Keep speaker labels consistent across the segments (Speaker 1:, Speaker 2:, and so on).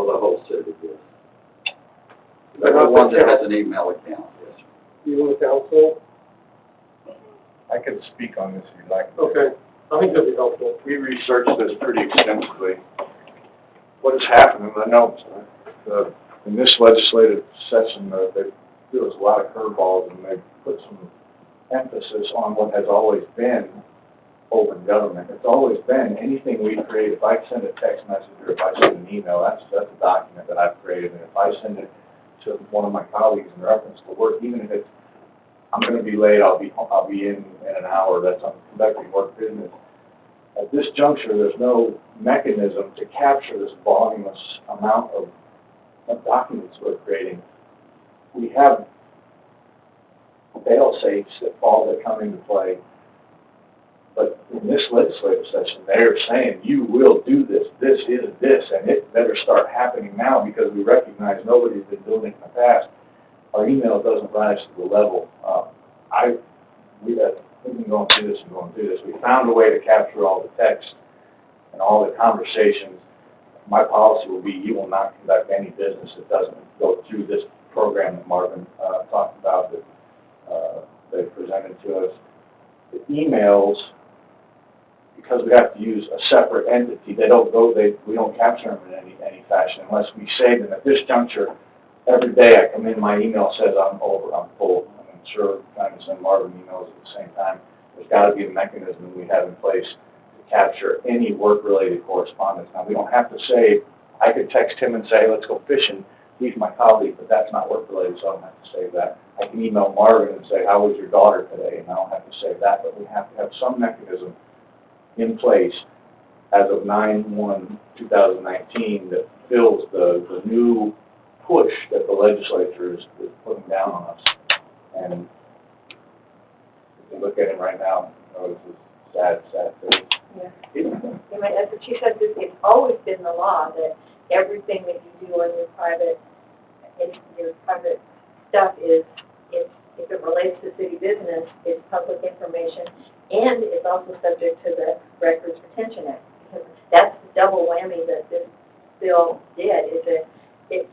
Speaker 1: for the whole city, yes. Everyone that has an email account, yes.
Speaker 2: You want the council?
Speaker 3: I could speak on this if you'd like.
Speaker 2: Okay, I think that'd be helpful.
Speaker 3: We researched this pretty extensively. What has happened, and I know in this legislative session, there was a lot of curveballs, and they put some emphasis on what has always been open government. It's always been anything we create. If I send a text message or if I send an email, that's a document that I've created. And if I send it to one of my colleagues in reference to work, even if it's I'm going to be late, I'll be in an hour. That's I'm conducting work business. At this juncture, there's no mechanism to capture this voluminous amount of documents we're creating. We have fail-safes that come into play, but in this legislative session, they're saying, you will do this, this is this, and it better start happening now because we recognize nobody's been doing it in the past. Our email doesn't rise to the level. We've been going through this and going through this. We found a way to capture all the text and all the conversations. My policy will be you will not conduct any business that doesn't go through this program that Marvin talked about that they presented to us. The emails, because we have to use a separate entity, we don't capture them in any fashion unless we say them. At this juncture, every day I come in, my email says I'm full. I'm sure I'm trying to send Marvin emails at the same time. There's got to be a mechanism we have in place to capture any work-related correspondence. Now, we don't have to say, I could text him and say, let's go fishing. He's my colleague, but that's not work-related, so I don't have to say that. I can email Marvin and say, how was your daughter today? And I don't have to say that, but we have to have some mechanism in place as of 9/1/2019 that fills the new push that the legislature is putting down on us. And if you look at it right now, you know, it's a sad thing.
Speaker 4: Yeah. That's what she said. It's always been the law that everything that you do on your private stuff is, if it relates to city business, it's public information, and it's also subject to the Records Retention Act. Because that's the double whammy that this bill did, is that it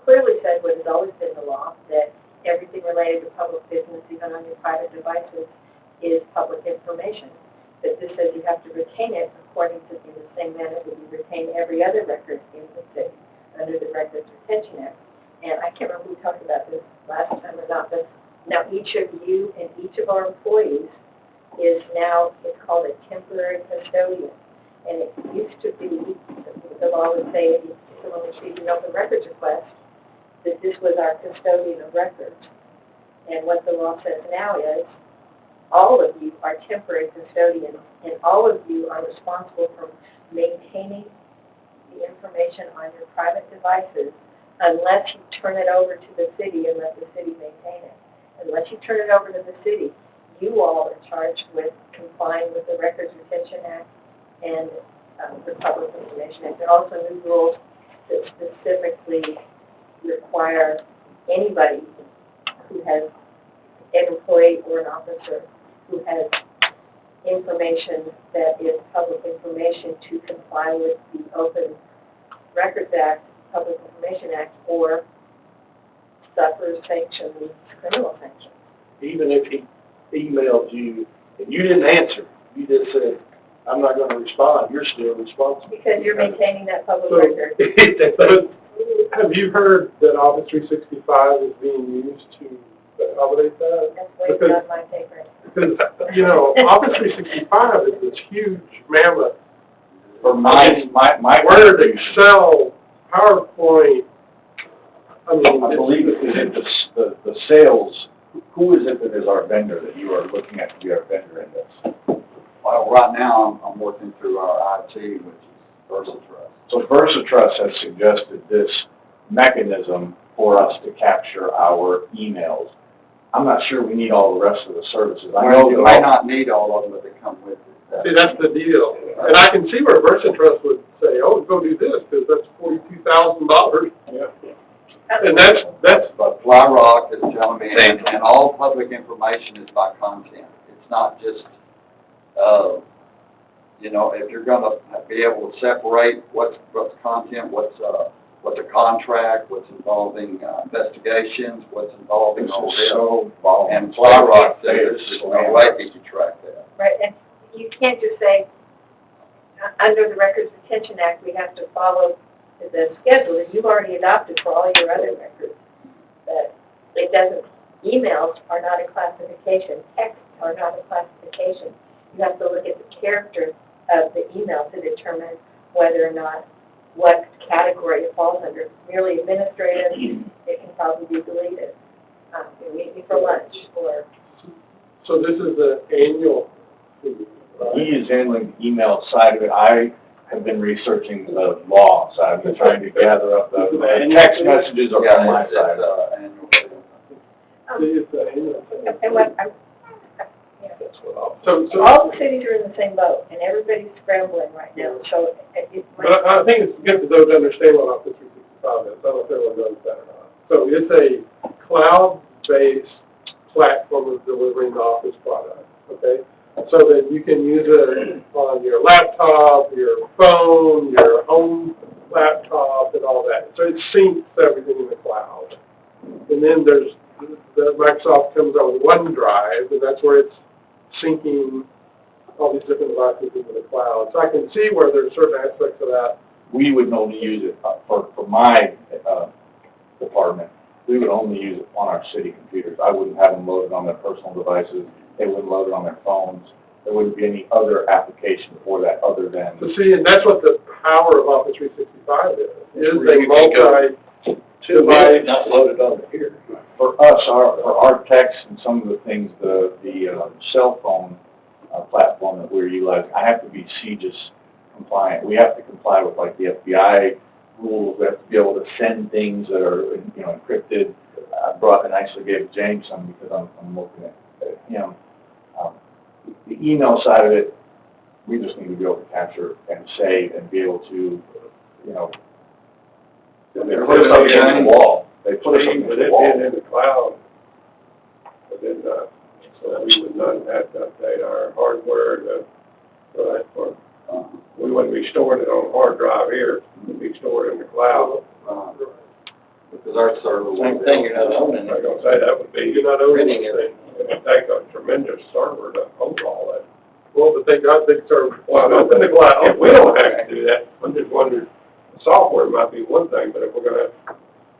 Speaker 4: clearly said what has always been the law, that everything related to public business, even on your private devices, is public information. But this says you have to retain it according to in the same manner that you retain every other record in the city under the Records Retention Act. And I can't remember if we talked about this last time or not, but now each of you and each of our employees is now, it's called a temporary custodian. And it used to be, the law would say, if someone received an open records request, that this was our custodian of records. And what the law says now is, all of you are temporary custodians, and all of you are responsible for maintaining the information on your private devices unless you turn it over to the city and let the city maintain it. Unless you turn it over to the city, you all are charged with complying with the Records Retention Act and the Public Information Act. There are also new rules that specifically require anybody who has an employee or an officer who has information that is public information to comply with the Open Records Act, Public Information Act, or suffer sanctions, criminal sanctions.
Speaker 2: Even if he emailed you and you didn't answer, you just said, I'm not going to respond, you're still responsible.
Speaker 4: Because you're maintaining that public
Speaker 2: So,
Speaker 4: record.
Speaker 2: but have you heard that Office 365 is being used to accommodate that?
Speaker 4: That's way above my pay grade.
Speaker 2: Because, you know, Office 365 is this huge mammoth.
Speaker 3: For my
Speaker 2: Word, Excel, PowerPoint, I mean.
Speaker 3: I believe it is the sales. Who is it that is our vendor that you are looking at to be our vendor in this?
Speaker 1: Well, right now, I'm working through our IT, which is VersaTrust.
Speaker 3: So VersaTrust has suggested this mechanism for us to capture our emails. I'm not sure we need all the rest of the services. I know
Speaker 1: You may not need all of them, but they come with it.
Speaker 2: See, that's the deal. And I can see where VersaTrust would say, oh, go do this, because that's $42,000.
Speaker 3: Yeah.
Speaker 2: And that's
Speaker 1: But BlackRock is telling me, and all public information is by content. It's not just, you know, if you're gonna be able to separate what's content, what's a contract, what's involving investigations, what's involving all
Speaker 3: This is
Speaker 1: this.
Speaker 3: so volatile.
Speaker 1: And Flat there's no way you can track that.
Speaker 4: Right, and you can't just say, under the Records Retention Act, we have to follow the schedule that you've already adopted for all your other records. But it doesn't, emails are not a classification, texts are not a classification. You have to look at the character of the email to determine whether or not, what category it falls under. If it's merely administrative, it can probably be deleted. Meet me for lunch, or...
Speaker 2: So this is the annual fee,
Speaker 3: He is handling the email side of it. I have been researching the law side of it, trying to gather up the text messages are on my side.
Speaker 1: Annual.
Speaker 2: It's the annual thing.
Speaker 4: And what,
Speaker 3: That's what I'll.
Speaker 2: So,
Speaker 4: all the cities are in the same boat, and everybody's scrambling right now, so it's...
Speaker 2: but I think it's good for those to understand what Office 365 is. I don't know if everyone knows that or not. So it's a cloud-based platform of delivering the Office product, okay? So that you can use it on your laptop, your phone, your home laptop, and all that. So it syncs everything in the cloud. And then there's, the Microsoft comes out with OneDrive, and that's where it's syncing all these different devices into the cloud. So I can see where there's certain aspects of that.
Speaker 3: We would only use it for my department. We would only use it on our city computers. I wouldn't have them loaded on their personal devices. They wouldn't load it on their phones. There wouldn't be any other application for that other than.
Speaker 2: So see, and that's what the power of Office 365 is a multi-device.
Speaker 5: Not loaded on here.
Speaker 3: For us, for our text and some of the things, the cell phone platform that we're utilizing, I have to be CJIS compliant. We have to comply with like the FBI rules. We have to be able to send things that are, you know, encrypted. I brought and actually gave James some because I'm looking at him. The email side of it, we just need to be able to capture and save and be able to, you know, they put us up against the wall. They put us up against
Speaker 5: With
Speaker 3: the
Speaker 5: it
Speaker 3: wall.
Speaker 5: being in the cloud, but then, so we would not have to update our hardware we wouldn't be storing it on a hard drive here, we'd be stored in the cloud.
Speaker 1: Because our server.
Speaker 5: Same thing, you're not owning it. I'm gonna say, that would be.
Speaker 2: You're not owning
Speaker 5: renting
Speaker 2: anything.
Speaker 5: It would take a tremendous server to hold all that.
Speaker 2: Well, but thank God they serve
Speaker 5: Well,
Speaker 2: up in the cloud.
Speaker 5: if we don't have to do that, I'm just wondering, software might be one thing, but if we're gonna,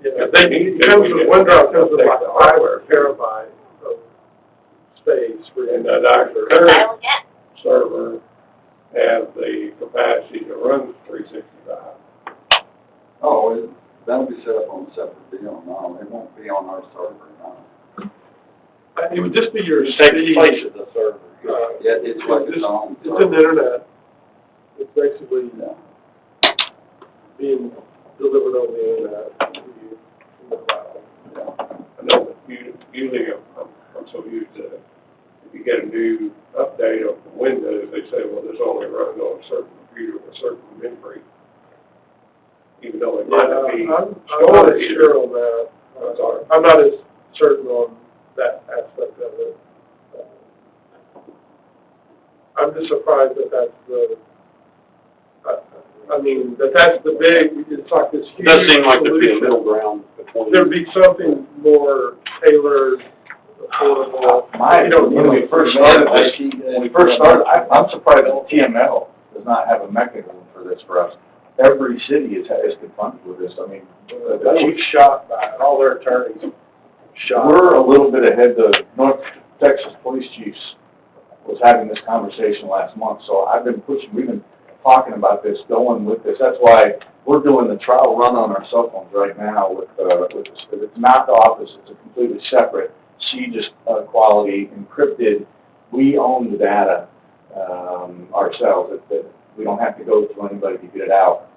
Speaker 2: Yeah, it comes with, OneDrive comes with like 5 terabytes of space for.
Speaker 5: and that our current server has the capacity to run 365.
Speaker 1: Oh, that'll be set up on a separate deal, no, it won't be on our server, no.
Speaker 2: It would just be your
Speaker 5: It takes
Speaker 2: city.
Speaker 5: place of the server.
Speaker 1: Yeah, it's like its own
Speaker 2: It's
Speaker 1: server.
Speaker 2: an internet. It's basically
Speaker 1: Yeah.
Speaker 2: being delivered over the internet to you in the cloud.
Speaker 5: I know that usually, I'm so used to, if you get a new update of Windows, they say, well, this only runs on a certain computer with a certain memory. Even though it might not be
Speaker 2: I'm not
Speaker 5: stored
Speaker 2: as
Speaker 5: here.
Speaker 2: sure on that.
Speaker 5: I'm sorry.
Speaker 2: I'm not as certain on that aspect of it. I'm just surprised that that's the, I mean, that's the big, it's like this huge
Speaker 6: It does seem like there'd be a
Speaker 2: solution.
Speaker 6: middle ground between.
Speaker 2: There'd be something more tailored, affordable.
Speaker 3: When we first started this, I'm surprised that TML does not have a mechanism for this for us. Every city is confronted with this. I mean, the
Speaker 2: They were shot by it, all their attorneys shot.
Speaker 3: we're a little bit ahead. The North Texas Police Chiefs was having this conversation last month, so I've been pushing, we've been talking about this, going with this. That's why we're doing the trial run on our cell phones right now with this. It's not the office, it's a completely separate, CJIS quality, encrypted. We own the data ourselves, that we don't have to go to anybody to get it out.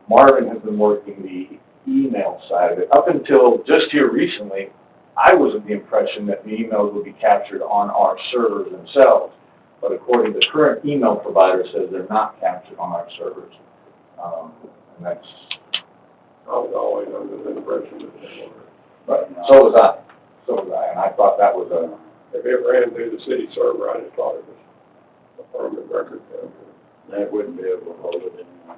Speaker 3: Marvin has been working the email side of it. Up until just here recently, I was of the impression that the emails would be captured on our servers themselves. But according to the current email provider, says they're not captured on our servers. And that's,
Speaker 5: I was always under the impression that they were.
Speaker 3: but so was I. And I thought that was
Speaker 5: If it ran through the city server, I just thought it was a permanent record.
Speaker 1: That wouldn't be able to hold it anymore.